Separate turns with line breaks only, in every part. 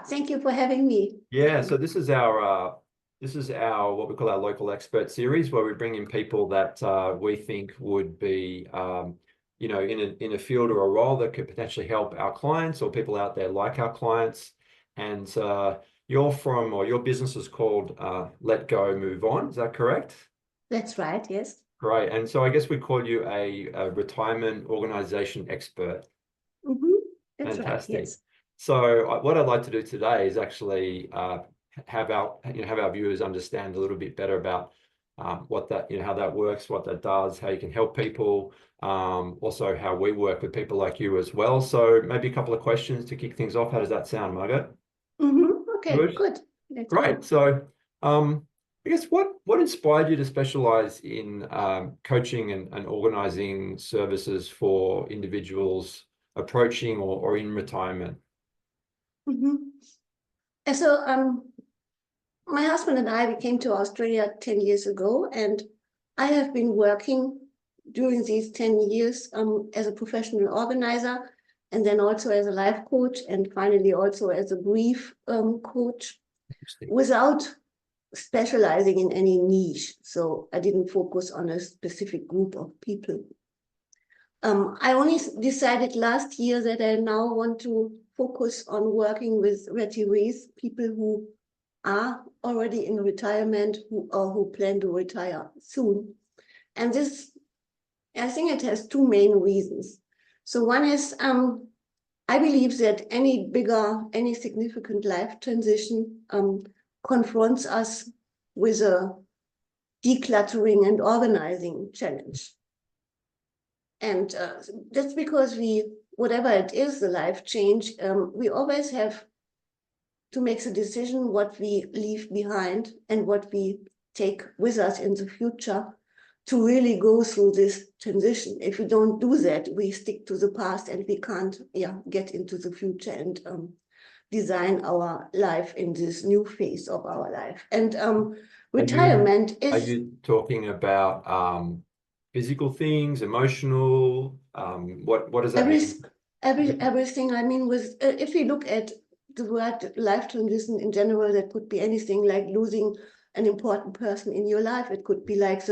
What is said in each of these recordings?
thank you for having me.
Yeah, so this is our what we call our local expert series, where we bring in people that we think would be in a field or a role that could potentially help our clients or people out there like our clients. And your business is called Let Go Move On. Is that correct?
That's right, yes.
Great. And so I guess we call you a retirement organization expert.
That's
Fantastic.
right, yes.
So what I'd like to do today is actually have our viewers understand a little bit better about what that, how that works, what that does, how you can help people, also how we work with people like you as well. So maybe a couple of questions to kick things off. How does that sound, Margot?
Okay, good.
Great. So I guess what inspired you to specialize in coaching and organizing services for individuals approaching or in retirement?
So my husband and I, we came to Australia 10 years ago, and I have been working during these 10 years as a professional organizer, and then also as a life coach, and finally also as a grief coach, without specializing in any niche. So I didn't focus on a specific group of people. I only decided last year that I now want to focus on working with retirees, people who are already in retirement or who plan to retire soon. And this, I think it has two main reasons. So one is, I believe that any significant life transition confronts us with a decluttering and organizing challenge. And that's because whatever it is, the life change, we always have to make the decision what we leave behind and what we take with us in the future to really go through this transition. If we don't do that, we stick to the past and we can't get into the future and design our life in this new phase of our life. And retirement is...
Are you talking about physical things, emotional? What does that mean?
Everything. I mean, if we look at the word life transition in general, that could be anything like losing an important person in your life. It could be like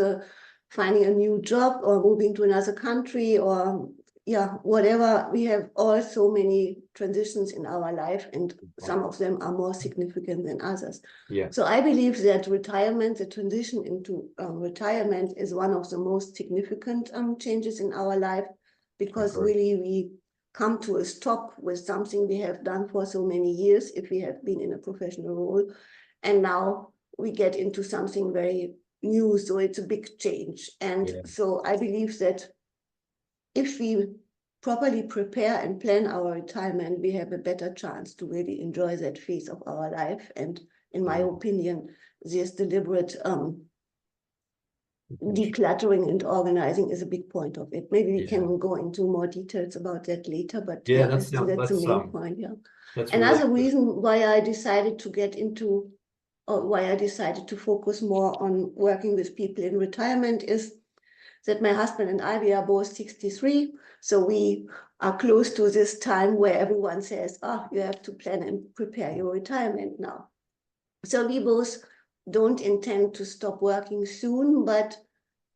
finding a new job or moving to another country or whatever. We have all so many transitions in our life, and some of them are more significant than others.
Yeah.
So I believe that retirement, the transition into retirement, is one of the most significant changes in our life, because really we come to a stop with something we have done for so many years if we have been in a professional role, and now we get into something very new. So it's a big change. And so I believe that if we properly prepare and plan our retirement, we have a better chance to really enjoy that phase of our life. And in my opinion, this deliberate decluttering and organizing is a big point of it. Maybe we can go into more details about that later, but that's the main point. Another reason why I decided to get into, or why I decided to focus more on working with people in retirement, is that my husband and I, we are both 63. So we are close to this time where everyone says, you have to plan and prepare your retirement now. So we both don't intend to stop working soon, but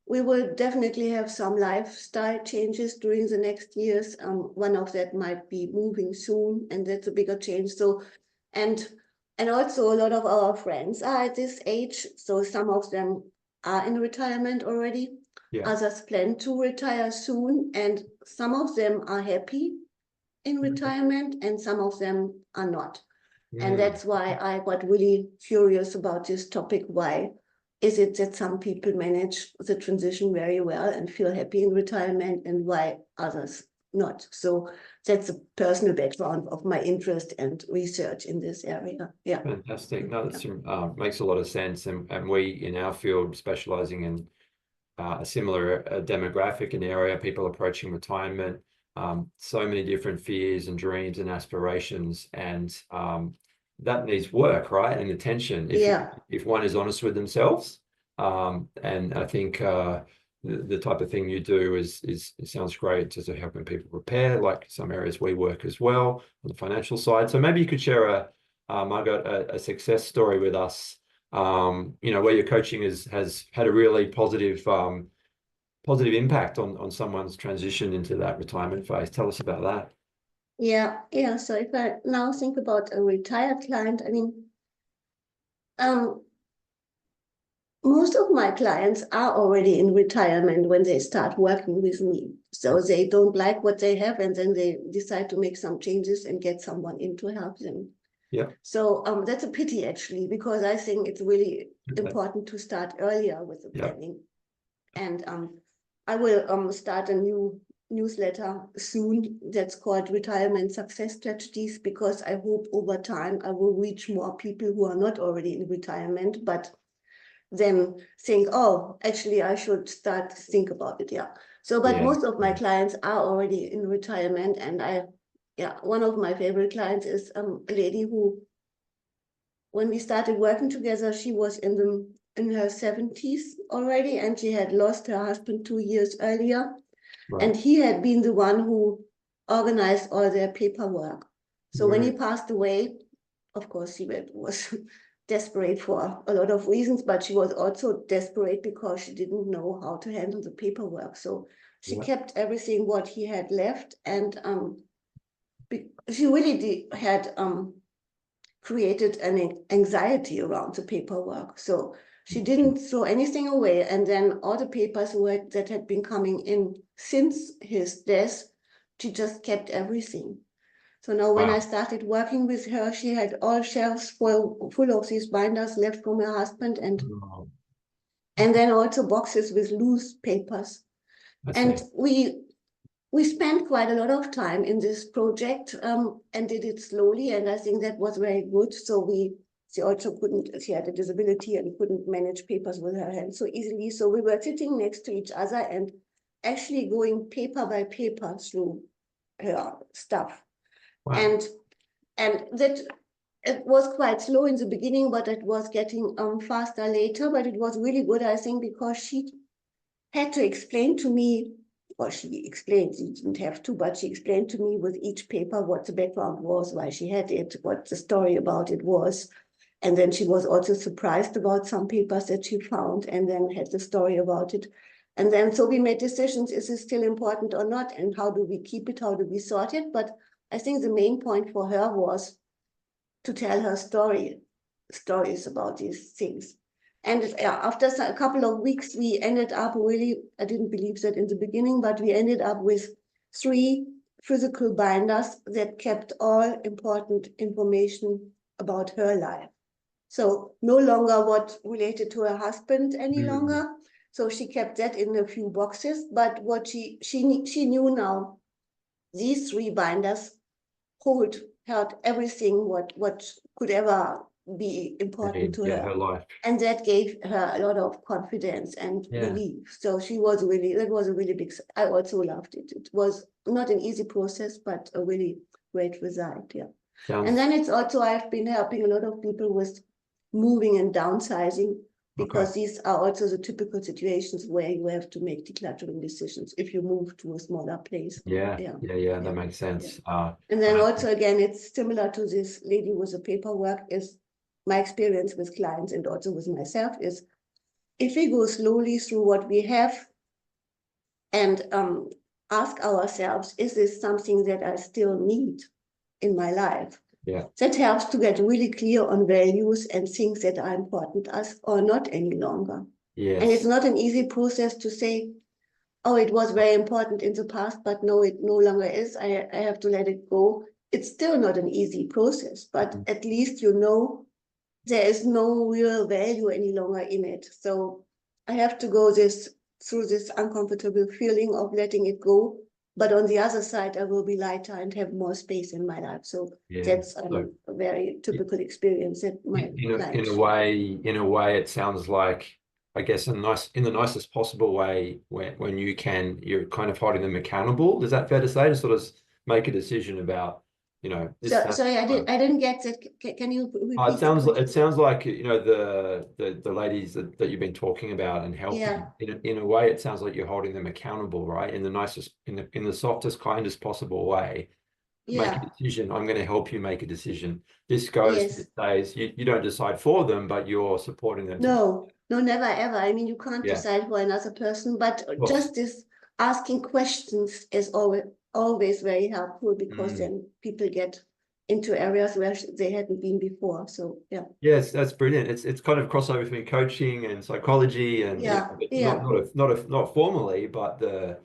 we will definitely have some lifestyle changes during the next years. One of that might be moving soon, and that's a bigger change. So, and also a lot of our friends are at this age. So some of them are in retirement already. Others plan to retire soon, and some of them are happy in retirement, and some of them are not. And that's why I got really curious about this topic. Why is it that some people manage the transition very well and feel happy in retirement, and why others not? So that's a personal background of my interest and research in this area.
Fantastic. No, that makes a lot of sense. And we in our field, specializing in a similar demographic and area, people approaching retirement, so many different fears and dreams and aspirations, and that needs work, right, and attention if one is honest with themselves. And I think the type of thing you do it sounds great, to helping people prepare, like some areas we work as well on the financial side. So maybe you could share Margot, a success story with us, where your coaching has had a really positive impact on someone's transition into that retirement phase. Tell us about that.
Yeah. So if I now think about a retired client, I mean, most of my clients are already in retirement when they start working with me. So they don't like what they have, and then they decide to make some changes and get someone in to help them.
Yeah.
So that's a pity, actually, because I think it's really important to start earlier with the planning. And I will start a new newsletter soon that's called Retirement Success Strategies, because I hope over time I will reach more people who are not already in retirement, but then think, oh, actually, I should start to think about it. Yeah. So, but most of my clients are already in retirement. And one of my favorite clients is a lady who, when we started working together, she was in her 70s already, and she had lost her husband 2 years earlier. Right. And he had been the one who organized all their paperwork. So when he passed away, of course, she was desperate for a lot of reasons, but she was also desperate because she didn't know how to handle the paperwork. So she kept everything what he had left, and she really had created an anxiety around the paperwork. So she didn't throw anything away, and then all the papers that had been coming in since his death, she just kept everything. So now when I started working with her, she had all shelves full of these binders left from her husband, and then also boxes with loose papers. And we spent quite a lot of time in this project and did it slowly, and I think that was very good. So she also she had a disability and couldn't manage papers with her hands so easily. So we were sitting next to each other and actually going paper by paper through her stuff. Wow. And that it was quite slow in the beginning, but it was getting faster later. But it was really good, I think, because she had to explain to me, or she explained, she didn't have to, but she explained to me with each paper what the background was, why she had it, what the story about it was. And then she was also surprised about some papers that she found, and then had the story about it. And then so we made decisions, is this still important or not? And how do we keep it? How do we sort it? But I think the main point for her was to tell her stories about these things. And after a couple of weeks, we ended up really, I didn't believe that in the beginning, but we ended up with 3 physical binders that kept all important information about her life. So no longer what related to her husband any longer. So she kept that in a few boxes, but what she knew now, these 3 binders held everything what could ever be important to her life. And that gave her a lot of confidence and belief. So that was a really big, I also loved it. It was not an easy process, but a really great result. And then it's also, I've been helping a lot of people with moving and downsizing, because these are also the typical situations where you have to make decluttering decisions if you move to a smaller place. That makes sense. And then also, again, it's similar to this lady with the paperwork. Is my experience with clients and also with myself is, if we go slowly through what we have and ask ourselves, is this something that I still need in my life? That helps to get really clear on values and things that are important to us or not any longer. And it's not an easy process to say, oh, it was very important in the past, but no, it no longer is. I have to let it go. It's still not an easy process, but at least you know there is no real value any longer in it. So I have to go through this uncomfortable feeling of letting it go. But on the other side, I will be lighter and have more space in my life. So that's a very typical experience that my clients.
In a way, it sounds like, I guess, in the nicest possible way, when you're kind of holding them accountable. Is that fair to say, to sort of make a decision about,
sorry, I didn't get that. Can you repeat?
It sounds like, the ladies that you've been talking about and helping, in a way, it sounds like you're holding them accountable, right? In the nicest, in the softest, kindest possible way. make a
Yeah.
decision. I'm going to help you make a decision. This goes, this
Yes.
stays. You don't decide for them, but you're supporting them to.
No, no, never ever. I mean, you can't
Yeah,
decide for another person, but
of course.
just this asking questions is always very helpful, because
Mm.
then people get into areas where they hadn't been before. So yeah.
Yes, that's brilliant. It's kind of crossover between coaching and psychology, and
Yeah,
not
yeah,
not formally, but the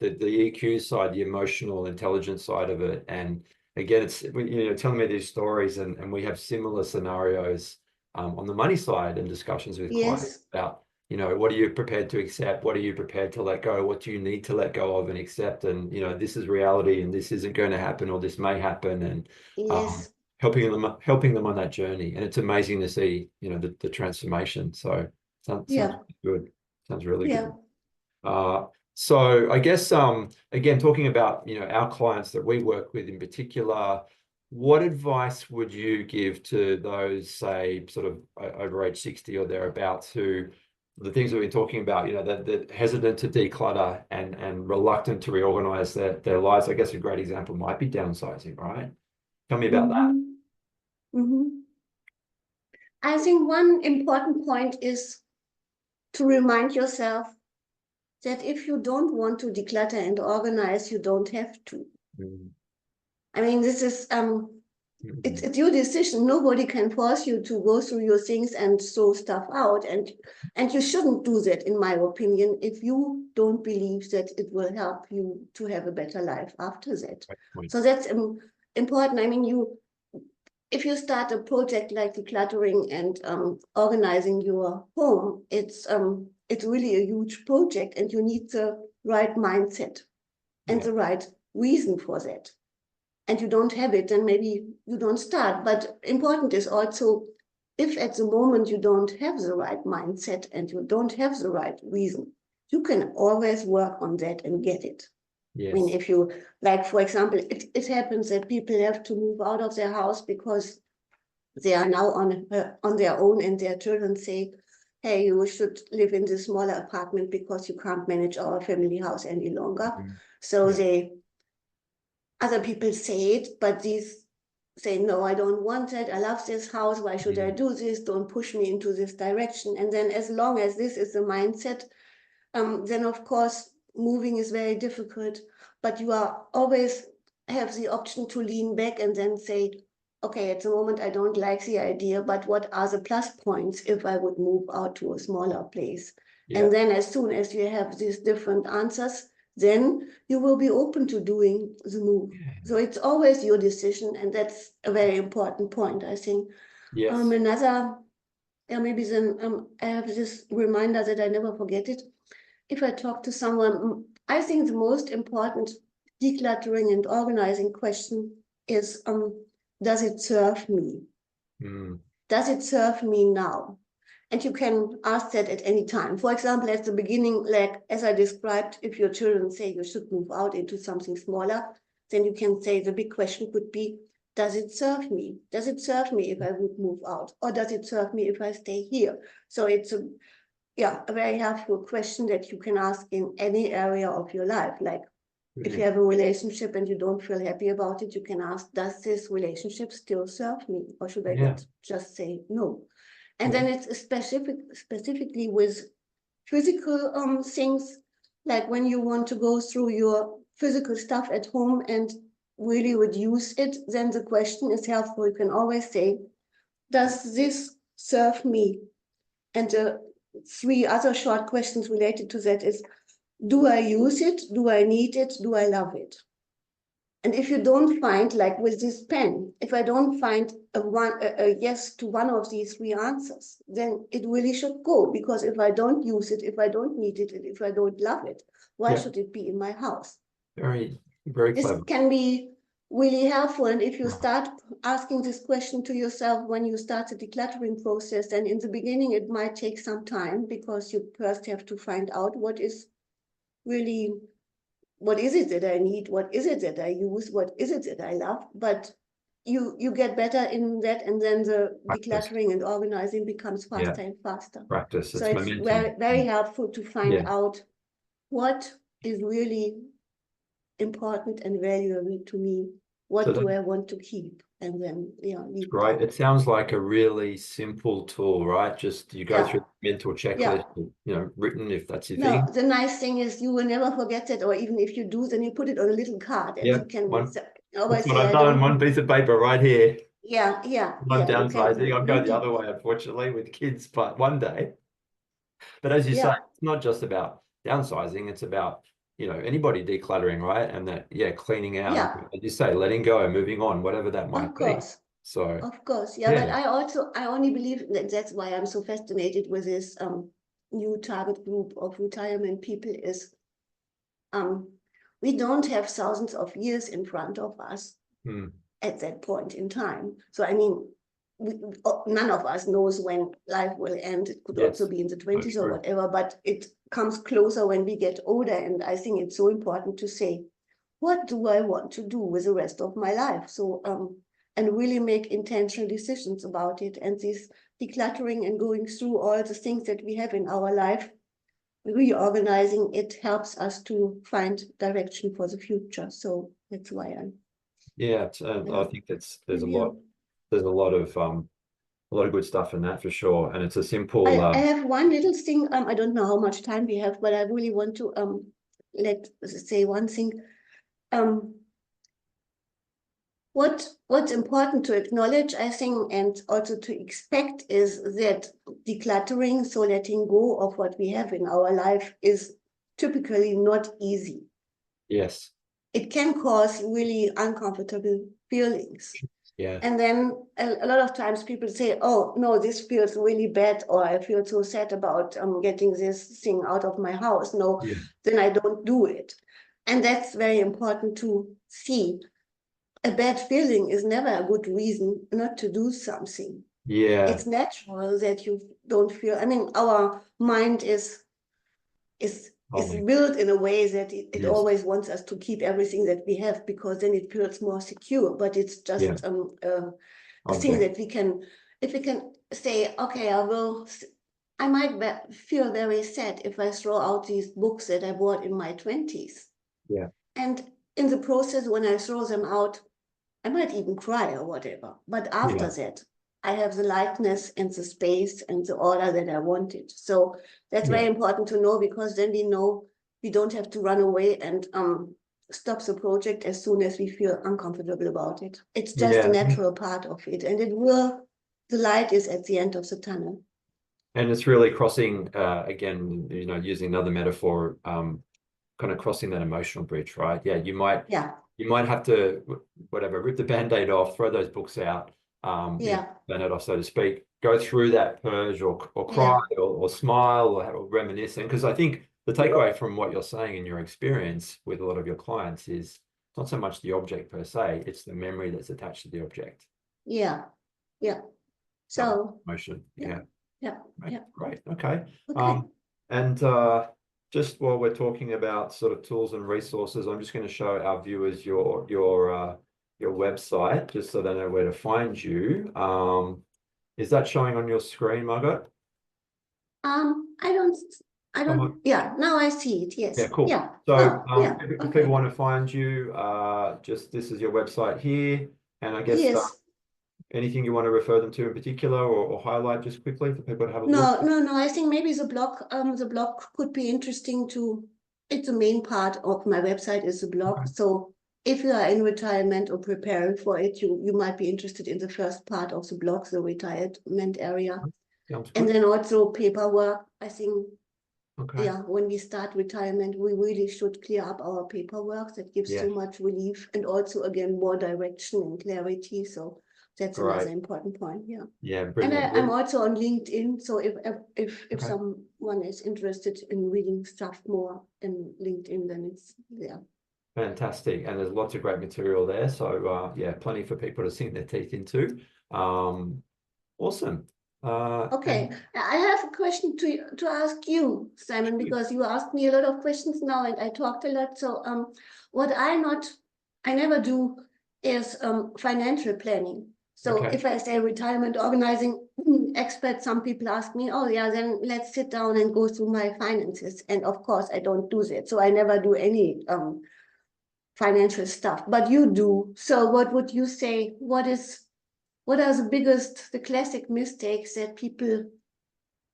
EQ side, the emotional intelligence side of it. And again, it's telling me these stories, and we have similar scenarios on the money side, and discussions with clients
yes,
about what are you prepared to accept, what are you prepared to let go, what do you need to let go of and accept, and this is reality, and this isn't going to happen, or this may happen, and um,
yes,
helping them on that journey. And it's amazing to see, the transformation. So sounds
yeah,
good. Sounds really
yeah.
good. So I guess again, talking about our clients that we work with in particular, what advice would you give to those, say, sort of over age 60 or thereabouts, who the things we've been talking about, that hesitant to declutter and reluctant to reorganize their lives? I guess a great example might be downsizing, right? Tell me about that.
Mm-hmm. Mm-hmm. I think one important point is to remind yourself that if you don't want to declutter and organize, you don't have to.
Mm,
I mean, this is
mm,
it's your decision. Nobody can force you to go through your things and throw stuff out, and you shouldn't do that, in my opinion, if you don't believe that it will help you to have a better life after that.
great point.
So that's important. I mean, if you start a project like decluttering and organizing your home, it's really a huge project, and you need the right mindset and
Yeah.
the right reason for that. And you don't have it, then maybe you don't start. But important is also, if at the moment you don't have the right mindset and you don't have the right reason, you can always work on that and get it. I mean,
Yes.
if you, like, for example, it happens that people have to move out of their house because they are now on their own, and their children say, hey, you should live in this smaller apartment because you can't manage our family house any longer.
Mhm.
So
Yeah.
other people say it, but these say, no, I don't want that. I love this house. Why should I
Mm.
do this? Don't push me into this direction. And then as long as this is the mindset, then of course, moving is very difficult, but you are always have the option to lean back and then say, okay, at the moment, I don't like the idea, but what are the plus points if I would move out to a smaller place?
Yeah.
And then as soon as you have these different answers, then you will be open to doing the move.
Yeah.
So it's always your decision, and that's a very important point, I think.
Yes.
Another, yeah, maybe then I have this reminder that I never forget it. If I talk to someone, I think the most important decluttering and organizing question is, does it serve me?
Mm.
Does it serve me now? And you can ask that at any time. For example, at the beginning, like as I described, if your children say you should move out into something smaller, then you can say the big question could be, does it serve me? Does it serve me if I would move out? Or does it serve me if I stay here? So it's a very helpful question that you can ask in any area of your life. Like if you
Brilliant.
have a relationship and you don't feel happy about it, you can ask, does this relationship still serve me? Or should I
Yeah.
just say no? And
Yeah.
then it's specifically with physical things, like when you want to go through your physical stuff at home and really reduce it, then the question is helpful. You can always say, does this serve me? And the three other short questions related to that is, do I use it? Do I need it? Do I love it? And if you don't find, like with this pen, if I don't find a yes to one of these three answers, then it really should go. Because if I don't use it, if I don't need it, and if I don't love it, why
Yeah.
should it be in my house?
Very, very
This
clever.
can be really helpful. And if you
Right.
start asking this question to yourself when you start the decluttering process, then in the beginning, it might take some time, because you first have to find out what is it that I need? What is it that I use? What is it that I love? But you get better in that, and then the
Practice.
decluttering and organizing becomes
Yeah.
faster and faster.
Practice.
So
It's
it's
momentum.
very, very helpful to find
Yeah.
out what is really important and valuable to me, what do I want to keep, and then leave
right.
that.
It sounds like a really simple tool, right? Just you go through the mental checklist, written if that's your thing.
No, the nice thing is you will never forget it, or even if you do, then you put it on a little card and you can always
That's what
say,
I've
I
done.
don't.
One piece of paper right here.
Yeah,
I'm
you can
downsizing. I'll go the
really.
other way, unfortunately, with kids, but one day. But as you say, it's not just about downsizing, it's about, anybody decluttering, right? And that, cleaning out, as you say, letting go, moving on, whatever that might be. So,
of course, but I only believe that that's why I'm so fascinated with this new target group of retirement people is we don't have thousands of years in front of us at that point in time. So, I mean, none of us knows when life will end. It could also be in the 20s or whatever, but it comes closer when we get older. And I think it's so important to say, what do I want to do with the rest of my life? So, and really make intentional decisions about it. And this decluttering and going through all the things that we have in our life, reorganizing it helps us to find direction for the future. So that's why
I think there's a lot of good stuff in that for sure. And it's a simple
I have one little thing. I don't know how much time we have, but I really want to say one thing. What's important to acknowledge, I think, and also to expect is that decluttering, so letting go of what we have in our life, is typically not easy.
Yes.
It can cause really uncomfortable feelings.
Yeah.
And then a lot of times people say, oh, no, this feels really bad, or I feel so sad about getting this thing out of my house. No, then I don't do it. And that's very important to see. A bad feeling is never a good reason not to do something.
Yeah.
It's natural that you don't feel, I mean, our mind is built in a way that it always wants us to keep everything that we have, because then it feels more secure. But it's just a thing that if we can say, okay, I might feel very sad if I throw out these books that I bought in my 20s.
Yeah.
And in the process, when I throw them out, I might even cry or whatever. But after that, I have the lightness and the space and the order that I wanted. So that's very important to know, because then we know we don't have to run away and stop the project as soon as we feel uncomfortable about it. It's just a natural part of it. And the light is at the end of the tunnel.
And it's really crossing, again, using another metaphor, kind of crossing that emotional bridge, right? You might have to, rip the Band-Aid off, throw those books out, burn it off, so to speak, go through that purge or cry or smile or reminisce. Because I think the takeaway from what you're saying in your experience with a lot of your clients is not so much the object per se, it's the memory that's attached to the object. So emotion. Great. Okay. And just while we're talking about sort of tools and resources, I'm just going to show our viewers your website, just so they know where to find you. Is that showing on your screen, Margot?
I don't. Yeah, now I see it. Yes.
Yeah, cool. So if people want to find you, just this is your website here, and I guess anything you want to refer them to in particular or highlight just quickly for people to have a look?
No. I think maybe the blog could be interesting to. It's the main part of my website is the blog. Okay. So if you are in retirement or preparing for it, you might be interested in the first part of the blog, the retirement area. And then also paperwork. I think, when we start retirement, we really should clear up our paperwork. That gives so much relief, and also, again, more direction and clarity. So that's another important point. And I'm also on LinkedIn. So if someone is interested in reading stuff more in LinkedIn, then it's there.
Fantastic. And there's lots of great material there. So plenty for people to sink their teeth into. Awesome.
Okay, I have a question to ask you, Simon, because you asked me a lot of questions now and I talked a lot. So what I never do is financial planning. So if I say retirement organizing expert, some people ask me, oh yeah, then let's sit down and go through my finances. And of course I don't do that. So I never do any financial stuff, but you do. So what would you say? What are the classic mistakes that people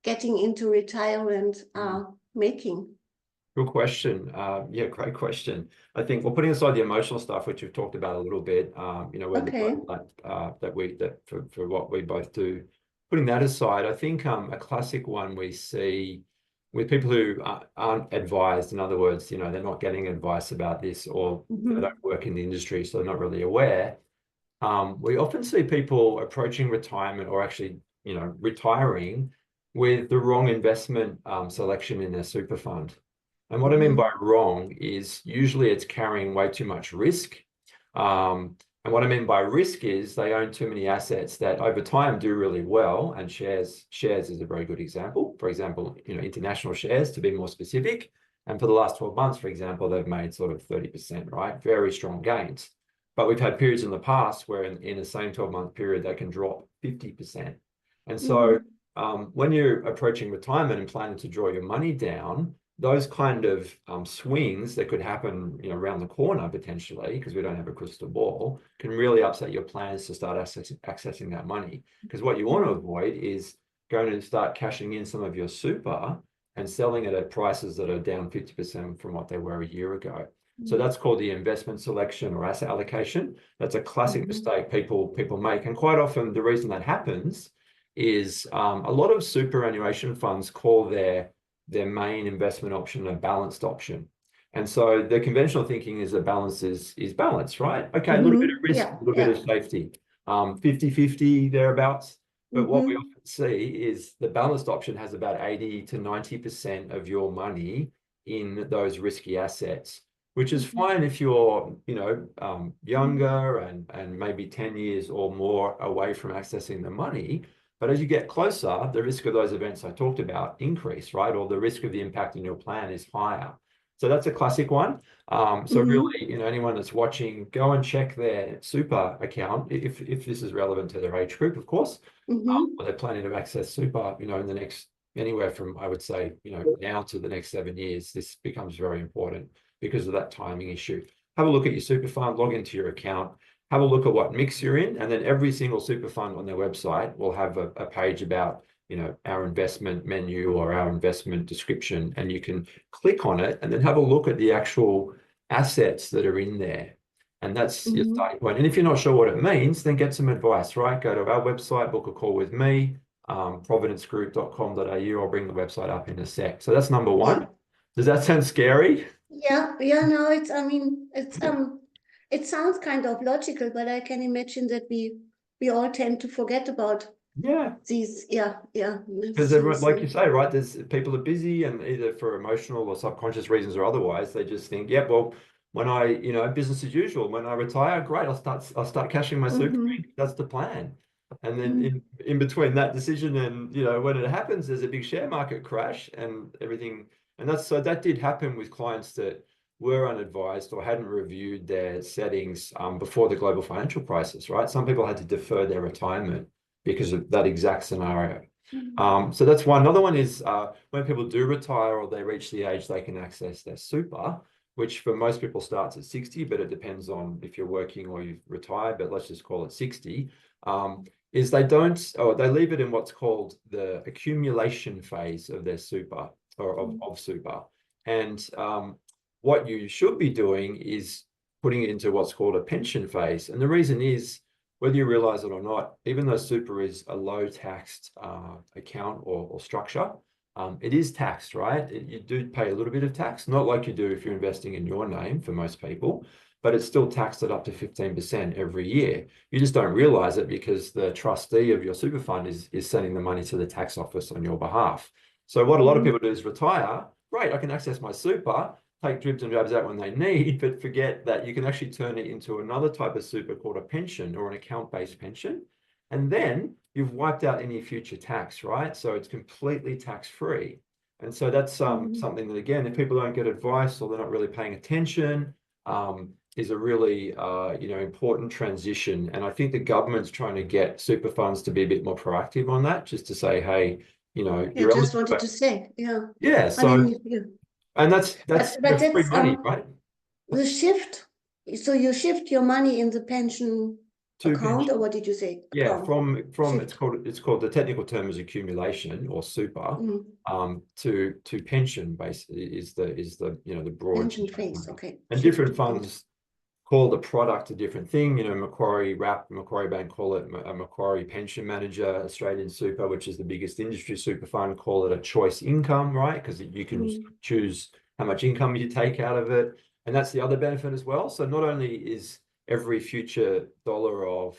getting into retirement are making?
Good question. Yeah, great question. I think, well, putting aside the emotional stuff, which we've talked about a little bit, you know, where
Okay.
for what we both do, putting that aside, I think a classic one we see with people who aren't advised, in other words, you know, they're not getting advice about this, or they don't work in the industry, so they're not really aware. We often see people approaching retirement, or actually, you know, retiring with the wrong investment selection in their super fund. And what I mean by wrong is usually it's carrying way too much risk. And what I mean by risk is they own too many assets that over time do really well. And shares is a very good example. For example, you know, international shares, to be more specific. And for the last 12 months, for example, they've made sort of 30%, right? Very strong gains. But we've had periods in the past where in the same 12-month period, they can drop 50%. And so when you're approaching retirement and planning to draw your money down, those kind of swings that could happen, you know, around the corner potentially, because we don't have a crystal ball, can really upset your plans to start accessing that money. Because what you want to avoid is going to start cashing in some of your super and selling it at prices that are down 50% from what they were a year ago. So that's called the investment selection or asset allocation. That's a classic mistake people make. And quite often the reason that happens is a lot of superannuation funds call their main investment option a balanced option. And so the conventional thinking is that balance is balance, right? Okay, a little bit of risk, a little bit of safety, 50-50 thereabouts. But what we often see is the balanced option has about 80 to 90% of your money in those risky assets, which is fine if you're, you know, younger and maybe 10 years or more away from accessing the money. But as you get closer, the risk of those events I talked about increase, right? Or the risk of the impact in your plan is higher. So that's a classic one. So really, you know, anyone that's watching, go and check their super account if this is relevant to their age group, of course. Or they're planning to access super, you know, in the next anywhere from, I would say, you know, now to the next 7 years. This becomes very important because of that timing issue. Have a look at your super fund, log into your account, have a look at what mix you're in, and then every single super fund on their website will have a page about, you know, our investment menu or our investment description, and you can click on it and then have a look at the actual assets that are in there. And that's your starting point. And if you're not sure what it means, then get some advice, right? Go to our website, book a call with me, providencegroup.com.au. I'll bring the website up in a sec. So that's number one. Does that sound scary?
Yeah, no, I mean, it sounds kind of logical, but I can imagine that we all tend to forget about these,
Because everyone, like you say, right, there's people are busy, and either for emotional or subconscious reasons or otherwise, they just think, yeah, well, when I, you know, business as usual, when I retire, great, I'll start cashing my super. That's the plan. And then in between that decision and, you know, when it happens, there's a big share market crash and everything. And that did happen with clients that were unadvised or hadn't reviewed their settings before the global financial crisis, right? Some people had to defer their retirement because of that exact scenario. So that's one. Another one is when people do retire or they reach the age they can access their super, which for most people starts at 60, but it depends on if you're working or you've retired, but let's just call it 60, is they leave it in what's called the accumulation phase of their super or of super. And what you should be doing is putting it into what's called a pension phase. And the reason is, whether you realize it or not, even though super is a low taxed account or structure, it is taxed, right? You do pay a little bit of tax, not like you do if you're investing in your name for most people, but it's still taxed at up to 15% every year. You just don't realize it because the trustee of your super fund is sending the money to the tax office on your behalf. So what a lot of people do is retire. Great, I can access my super, take dribs and drabs out when they need, but forget that you can actually turn it into another type of super called a pension or an account-based pension. And then you've wiped out any future tax, right? So it's completely tax-free. And so that's something that, again, if people don't get advice or they're not really paying attention, is a really, you know, important transition. And I think the government's trying to get super funds to be a bit more proactive on that, just to say, hey, you know,
I just wanted to say,
yeah. So,
I mean,
and that's free money, right?
the shift So you shift your money in the pension
To
account,
pension.
or what did you say?
Yeah,
Account.
from
Shift.
it's called the technical term is accumulation or super.
Mm.
To pension basically is the the broad
Pension phase. Okay.
and
Shift
different
to pension.
funds call the product a different thing. Macquarie Wrap, Macquarie Bank call it a Macquarie Pension Manager, Australian Super, which is the biggest industry super fund, call it a choice income, right? Because you can choose how much income you take out of it. And that's the other benefit as well. So not only is every future dollar of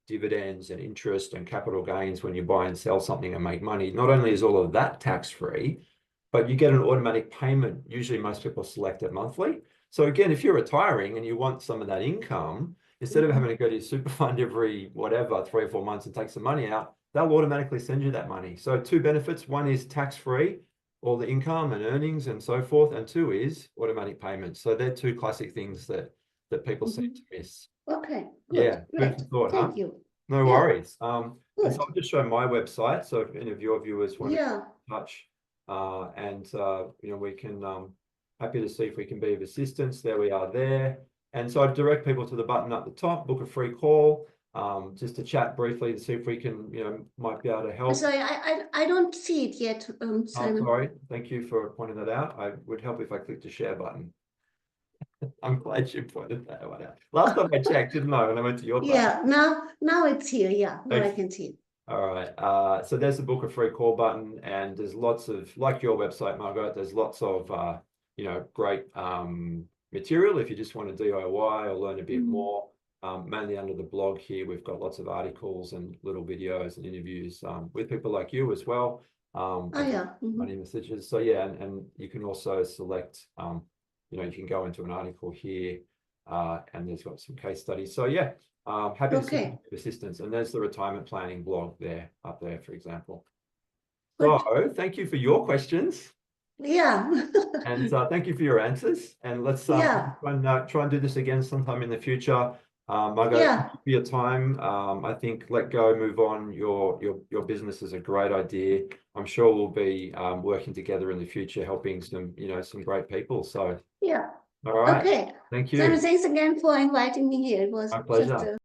dividends and interest and capital gains when you buy and sell something and make money, not only is all of that tax-free, but you get an automatic payment. Usually most people select it monthly. So again, if you're retiring and you want some of that income, instead of having to go to your super fund every 3 or 4 months and take some money out, they'll automatically send you that money. So 2 benefits. 1 is tax-free, all the income and earnings and so forth. And 2 is automatic payments. So they're 2 classic things that people seem to miss.
Okay. Good.
Yeah,
Great.
food for thought, huh?
Thank you.
No
Yeah.
worries. And
Good.
so I'll just show my website. So if any of your viewers want to
Yeah.
touch, we can happy to see if we can be of assistance. There we are there. And so I direct people to the button at the top, book a free call, just to chat briefly to see if we can, might be able to help.
Sorry, I don't see it yet, Simon.
Sorry. Thank you for pointing that out. I would help if I clicked the share button. I'm glad you pointed that one out. Last time I checked, didn't I, when I went to your button?
Yeah, now it's here. Yeah, now I can see it.
All right. So there's the book a free call button, and there's lots of, like your website, Margot, there's lots of great material if you just want to DIY or learn a bit more. Mainly under the blog here, we've got lots of articles and little videos and interviews with people like you as well. Money messages. So yeah, and you can also select you can go into an article here and there's got some case studies. So yeah, happy to see assistance. And there's the retirement planning blog there, up there, for example. Good. So thank you for your questions.
Yeah.
And thank you for your answers. And let's try and do this again sometime in the future. Margot, thank you for your time. I think let go, move on. Your business is a great idea. I'm sure we'll be working together in the future, helping some great people. So
yeah.
All right.
Okay.
Thank you.
Simon, thanks again for inviting me here. It was
My pleasure.
just a